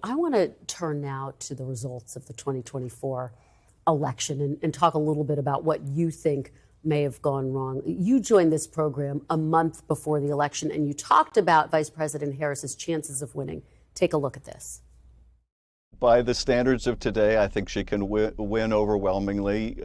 I want to turn now to the results of the 2024 election and talk a little bit about what you think may have gone wrong. You joined this program a month before the election, and you talked about Vice President Harris's chances of winning. Take a look at this. By the standards of today, I think she can win overwhelmingly.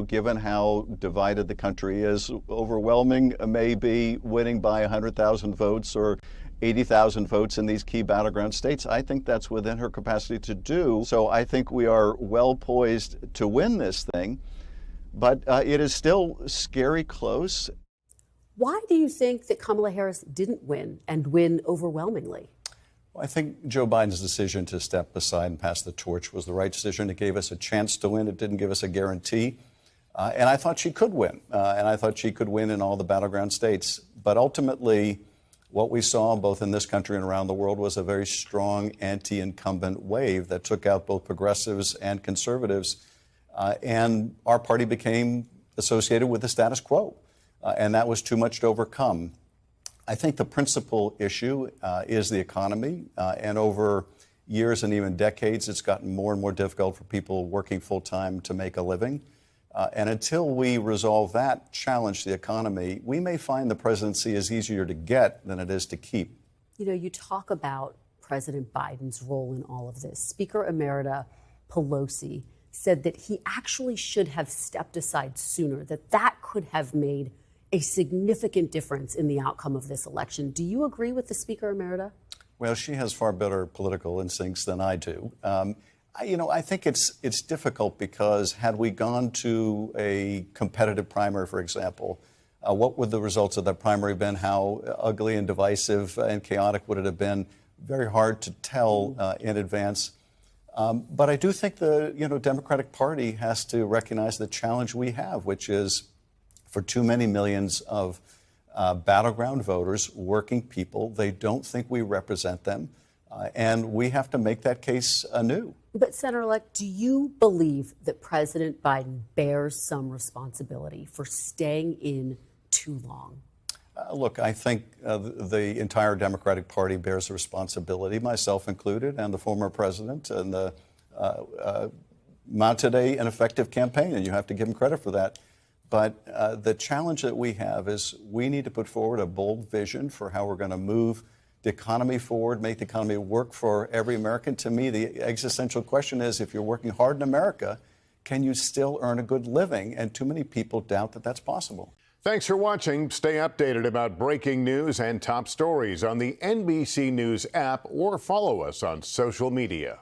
Given how divided the country is, overwhelming may be winning by 100,000 votes or 80,000 votes in these key battleground states. I think that's within her capacity to do. So I think we are well poised to win this thing, but it is still scary close. Why do you think that Kamala Harris didn't win and win overwhelmingly? I think Joe Biden's decision to step aside and pass the torch was the right decision. It gave us a chance to win. It didn't give us a guarantee. And I thought she could win. And I thought she could win in all the battleground states. But ultimately, what we saw both in this country and around the world was a very strong anti-incumbent wave that took out both progressives and conservatives. And our party became associated with the status quo. And that was too much to overcome. I think the principal issue is the economy, and over years and even decades, it's gotten more and more difficult for people working full-time to make a living. And until we resolve that challenge, the economy, we may find the presidency is easier to get than it is to keep. You know, you talk about President Biden's role in all of this. Speaker Emerita Pelosi said that he actually should have stepped aside sooner, that could have made a significant difference in the outcome of this election. Do you agree with the Speaker Emerita? Well, she has far better political instincts than I do. I think it's difficult because had we gone to a competitive primary, for example, what would the results of that primary been? How ugly and divisive and chaotic would it have been? Very hard to tell in advance. But I do think the Democratic Party has to recognize the challenge we have, which is for too many millions of battleground voters, working people, they don't think we represent them. And we have to make that case anew. But, Senator-elect, do you believe that President Biden bears some responsibility for staying in too long? Look, I think the entire Democratic Party bears a responsibility, myself included, and the former president, and mounted an effective campaign, and you have to give him credit for that. But the challenge that we have is we need to put forward a bold vision for how we're going to move the economy forward, make the economy work for every American. To me, the existential question is, if you're working hard in America, can you still earn a good living? And too many people doubt that that's possible. Thanks for watching. Stay updated about breaking news and top stories on the NBC News app or follow us on social media.